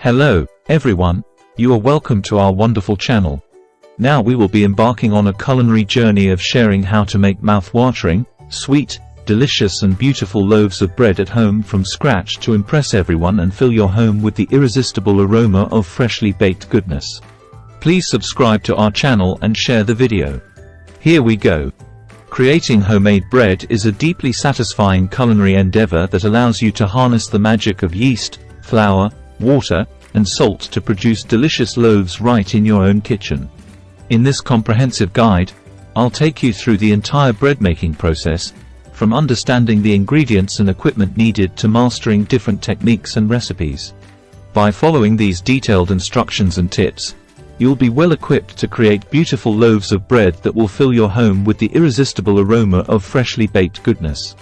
Hello, everyone. You are welcome to our wonderful channel. Now we will be embarking on a culinary journey of sharing how to make mouth-watering, sweet, delicious and beautiful loaves of bread at home from scratch to impress everyone and fill your home with the irresistible aroma of freshly baked goodness. Please subscribe to our channel and share the video. Here we go. Creating homemade bread is a deeply satisfying culinary endeavor that allows you to harness the magic of yeast, flour, water, and salt to produce delicious loaves right in your own kitchen. In this comprehensive guide, I'll take you through the entire bread making process, from understanding the ingredients and equipment needed to mastering different techniques and recipes. By following these detailed instructions and tips, you'll be well equipped to create beautiful loaves of bread that will fill your home with the irresistible aroma of freshly baked goodness.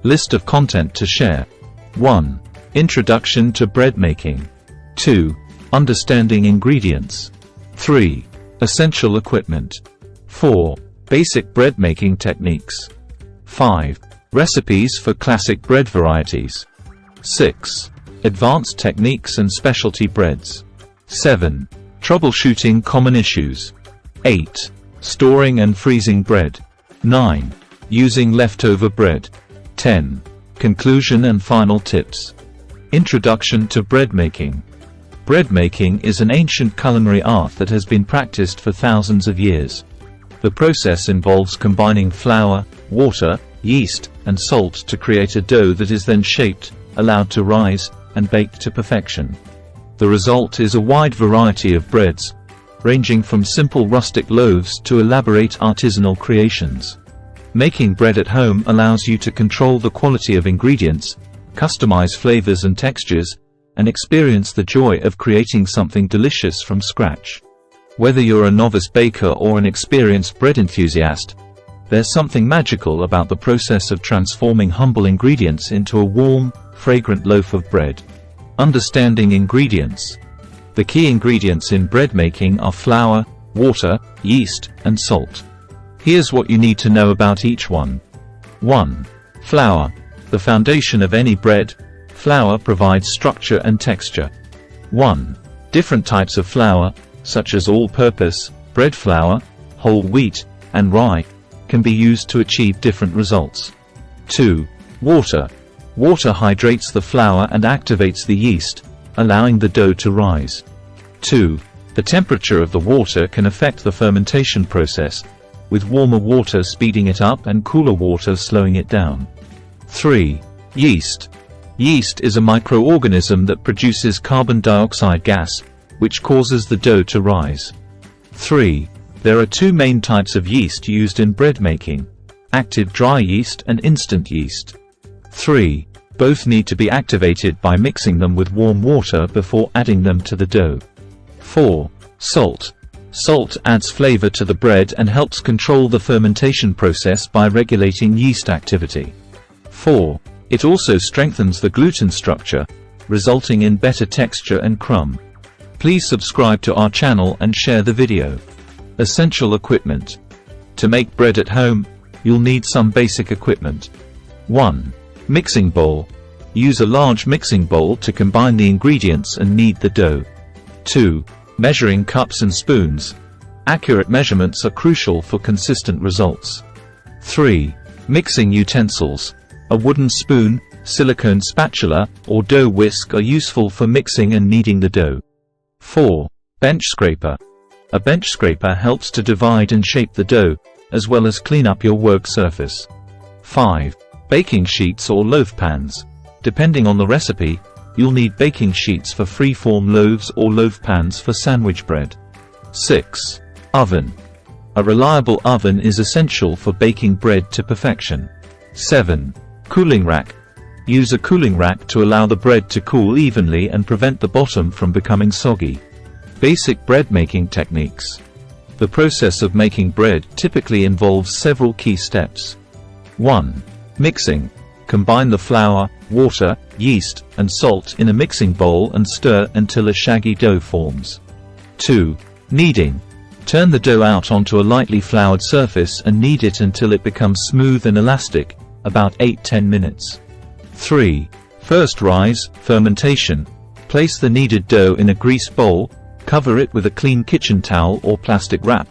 List of content to share. 1. Introduction to bread making. 2. Understanding ingredients. 3. Essential equipment. 4. Basic bread making techniques. 5. Recipes for classic bread varieties. 6. Advanced techniques and specialty breads. 7. Troubleshooting common issues. 8. Storing and freezing bread. 9. Using leftover bread. 10. Conclusion and final tips. Introduction to bread making. Bread making is an ancient culinary art that has been practiced for thousands of years. The process involves combining flour, water, yeast, and salt to create a dough that is then shaped, allowed to rise, and baked to perfection. The result is a wide variety of breads, ranging from simple rustic loaves to elaborate artisanal creations. Making bread at home allows you to control the quality of ingredients, customize flavors and textures, and experience the joy of creating something delicious from scratch. Whether you're a novice baker or an experienced bread enthusiast, there's something magical about the process of transforming humble ingredients into a warm, fragrant loaf of bread. Understanding ingredients. The key ingredients in bread making are flour, water, yeast, and salt. Here's what you need to know about each one. 1. Flour. The foundation of any bread, flour provides structure and texture. 1. Different types of flour, such as all-purpose, bread flour, whole wheat, and rye, can be used to achieve different results. 2. Water. Water hydrates the flour and activates the yeast, allowing the dough to rise. 2. The temperature of the water can affect the fermentation process, with warmer water speeding it up and cooler water slowing it down. 3. Yeast. Yeast is a microorganism that produces carbon dioxide gas, which causes the dough to rise. 3. There are two main types of yeast used in bread making: active dry yeast and instant yeast. 3. Both need to be activated by mixing them with warm water before adding them to the dough. 4. Salt. Salt adds flavor to the bread and helps control the fermentation process by regulating yeast activity. 4. It also strengthens the gluten structure, resulting in better texture and crumb. Please subscribe to our channel and share the video. Essential equipment. To make bread at home, you'll need some basic equipment. 1. Mixing bowl. Use a large mixing bowl to combine the ingredients and knead the dough. 2. Measuring cups and spoons. Accurate measurements are crucial for consistent results. 3. Mixing utensils. A wooden spoon, silicone spatula, or dough whisk are useful for mixing and kneading the dough. 4. Bench scraper. A bench scraper helps to divide and shape the dough, as well as clean up your work surface. 5. Baking sheets or loaf pans. Depending on the recipe, you'll need baking sheets for free-form loaves or loaf pans for sandwich bread. 6. Oven. A reliable oven is essential for baking bread to perfection. 7. Cooling rack. Use a cooling rack to allow the bread to cool evenly and prevent the bottom from becoming soggy. Basic bread making techniques. The process of making bread typically involves several key steps. 1. Mixing. Combine the flour, water, yeast, and salt in a mixing bowl and stir until a shaggy dough forms. 2. Kneading. Turn the dough out onto a lightly floured surface and knead it until it becomes smooth and elastic, about 8–10 minutes. 3. First rise, fermentation. Place the kneaded dough in a grease bowl, cover it with a clean kitchen towel or plastic wrap,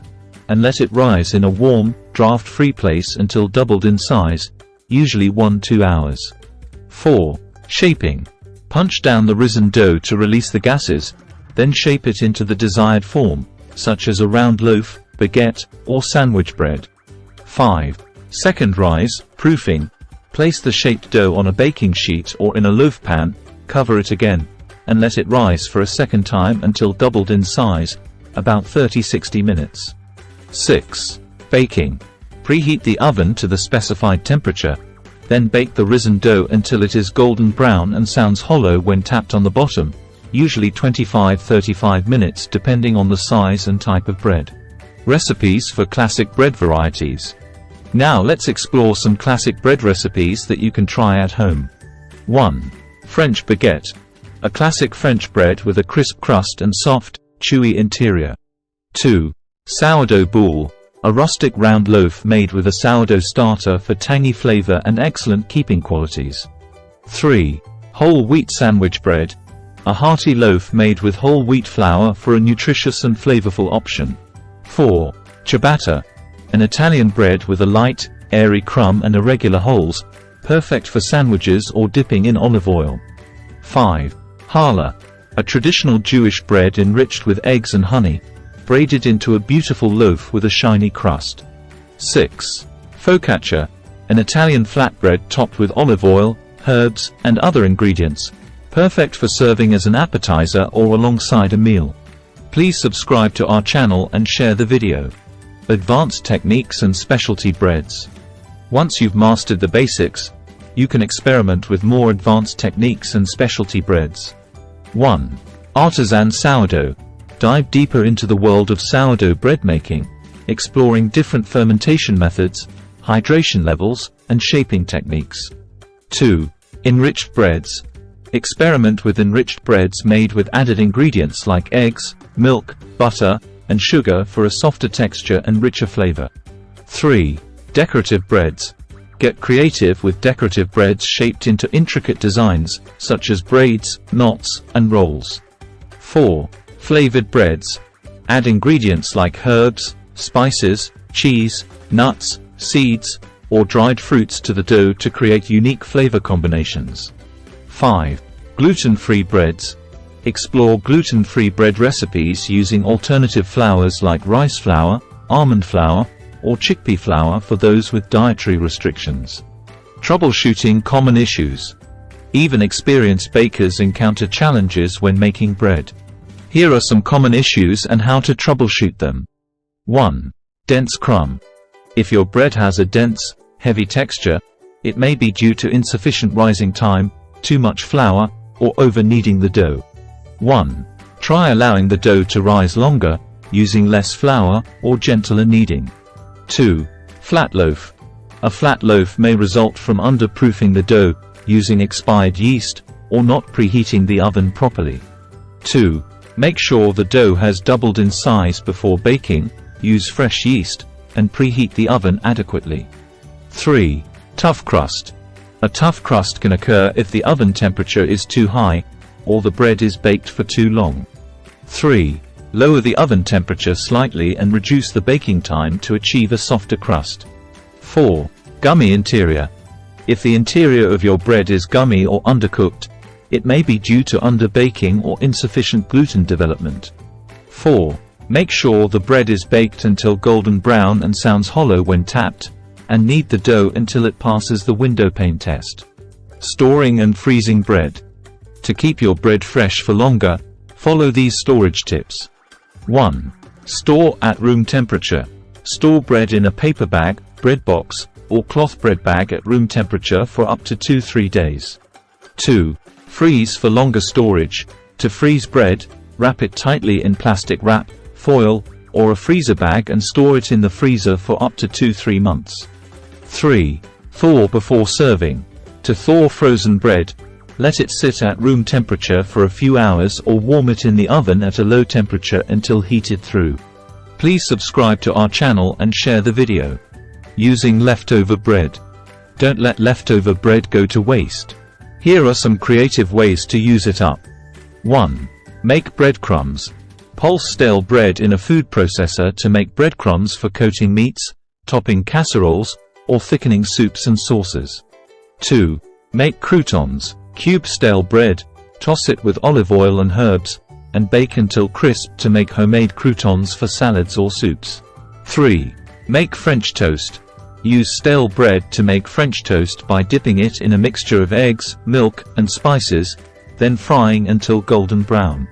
and let it rise in a warm, draft-free place until doubled in size, usually 1–2 hours. 4. Shaping. Punch down the risen dough to release the gases, then shape it into the desired form, such as a round loaf, baguette, or sandwich bread. 5. Second rise, proofing. Place the shaped dough on a baking sheet or in a loaf pan, cover it again, and let it rise for a second time until doubled in size, about 30–60 minutes. 6. Baking. Preheat the oven to the specified temperature, then bake the risen dough until it is golden brown and sounds hollow when tapped on the bottom, usually 25–35 minutes depending on the size and type of bread. Recipes for classic bread varieties. Now let's explore some classic bread recipes that you can try at home. 1. French baguette. A classic French bread with a crisp crust and soft, chewy interior. 2. Sourdough boule. A rustic round loaf made with a sourdough starter for tangy flavor and excellent keeping qualities. 3. Whole wheat sandwich bread. A hearty loaf made with whole wheat flour for a nutritious and flavorful option. 4. Ciabatta. An Italian bread with a light, airy crumb and irregular holes, perfect for sandwiches or dipping in olive oil. 5. Challah. A traditional Jewish bread enriched with eggs and honey, braided into a beautiful loaf with a shiny crust. 6. Focaccia. An Italian flatbread topped with olive oil, herbs, and other ingredients, perfect for serving as an appetizer or alongside a meal. Please subscribe to our channel and share the video. Advanced techniques and specialty breads. Once you've mastered the basics, you can experiment with more advanced techniques and specialty breads. 1. Artisan sourdough. Dive deeper into the world of sourdough bread making, exploring different fermentation methods, hydration levels, and shaping techniques. 2. Enriched breads. Experiment with enriched breads made with added ingredients like eggs, milk, butter, and sugar for a softer texture and richer flavor. 3. Decorative breads. Get creative with decorative breads shaped into intricate designs, such as braids, knots, and rolls. 4. Flavored breads. Add ingredients like herbs, spices, cheese, nuts, seeds, or dried fruits to the dough to create unique flavor combinations. 5. Gluten-free breads. Explore gluten-free bread recipes using alternative flours like rice flour, almond flour, or chickpea flour for those with dietary restrictions. Troubleshooting common issues. Even experienced bakers encounter challenges when making bread. Here are some common issues and how to troubleshoot them. 1. Dense crumb. If your bread has a dense, heavy texture, it may be due to insufficient rising time, too much flour, or over-kneading the dough. 1. Try allowing the dough to rise longer, using less flour, or gentler kneading. 2. Flat loaf. A flat loaf may result from underproofing the dough, using expired yeast, or not preheating the oven properly. 2. Make sure the dough has doubled in size before baking, use fresh yeast, and preheat the oven adequately. 3. Tough crust. A tough crust can occur if the oven temperature is too high, or the bread is baked for too long. 3. Lower the oven temperature slightly and reduce the baking time to achieve a softer crust. 4. Gummy interior. If the interior of your bread is gummy or undercooked, it may be due to underbaking or insufficient gluten development. 4. Make sure the bread is baked until golden brown and sounds hollow when tapped, and knead the dough until it passes the window pane test. Storing and freezing bread. To keep your bread fresh for longer, follow these storage tips. 1. Store at room temperature. Store bread in a paper bag, bread box, or cloth bread bag at room temperature for up to 2–3 days. 2. Freeze for longer storage. To freeze bread, wrap it tightly in plastic wrap, foil, or a freezer bag and store it in the freezer for up to 2–3 months. 3. Thaw before serving. To thaw frozen bread, let it sit at room temperature for a few hours or warm it in the oven at a low temperature until heated through. Please subscribe to our channel and share the video. Using leftover bread. Don't let leftover bread go to waste. Here are some creative ways to use it up. 1. Make breadcrumbs. Pulse stale bread in a food processor to make breadcrumbs for coating meats, topping casseroles, or thickening soups and sauces. 2. Make croutons. Cube stale bread, toss it with olive oil and herbs, and bake until crisp to make homemade croutons for salads or soups. 3. Make French toast. Use stale bread to make French toast by dipping it in a mixture of eggs, milk, and spices, then frying until golden brown.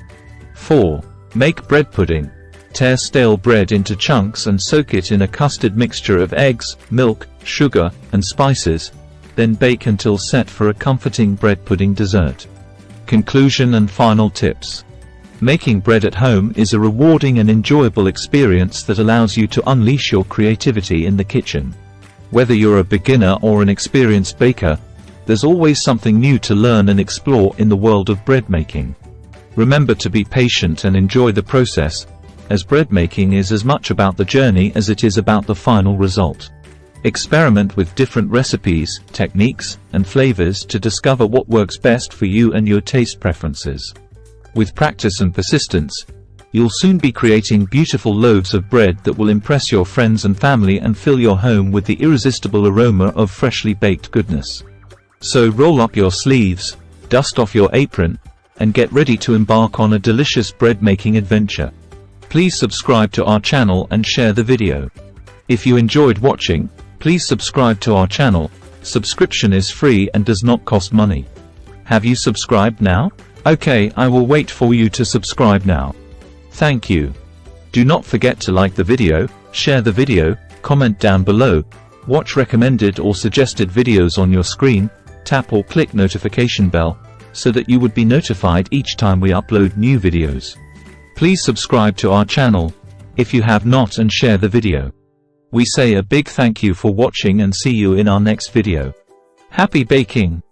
4. Make bread pudding. Tear stale bread into chunks and soak it in a custard mixture of eggs, milk, sugar, and spices, then bake until set for a comforting bread pudding dessert. Conclusion and final tips. Making bread at home is a rewarding and enjoyable experience that allows you to unleash your creativity in the kitchen. Whether you're a beginner or an experienced baker, there's always something new to learn and explore in the world of bread making. Remember to be patient and enjoy the process, as bread making is as much about the journey as it is about the final result. Experiment with different recipes, techniques, and flavors to discover what works best for you and your taste preferences. With practice and persistence, you'll soon be creating beautiful loaves of bread that will impress your friends and family and fill your home with the irresistible aroma of freshly baked goodness. So roll up your sleeves, dust off your apron, and get ready to embark on a delicious bread-making adventure. Please subscribe to our channel and share the video. If you enjoyed watching, please subscribe to our channel. Subscription is free and does not cost money. Have you subscribed now? Okay, I will wait for you to subscribe now. Thank you. Do not forget to like the video, share the video, comment down below, watch recommended or suggested videos on your screen, tap or click notification bell, so that you would be notified each time we upload new videos. Please subscribe to our channel, if you have not, and share the video. We say a big thank you for watching and see you in our next video. Happy baking!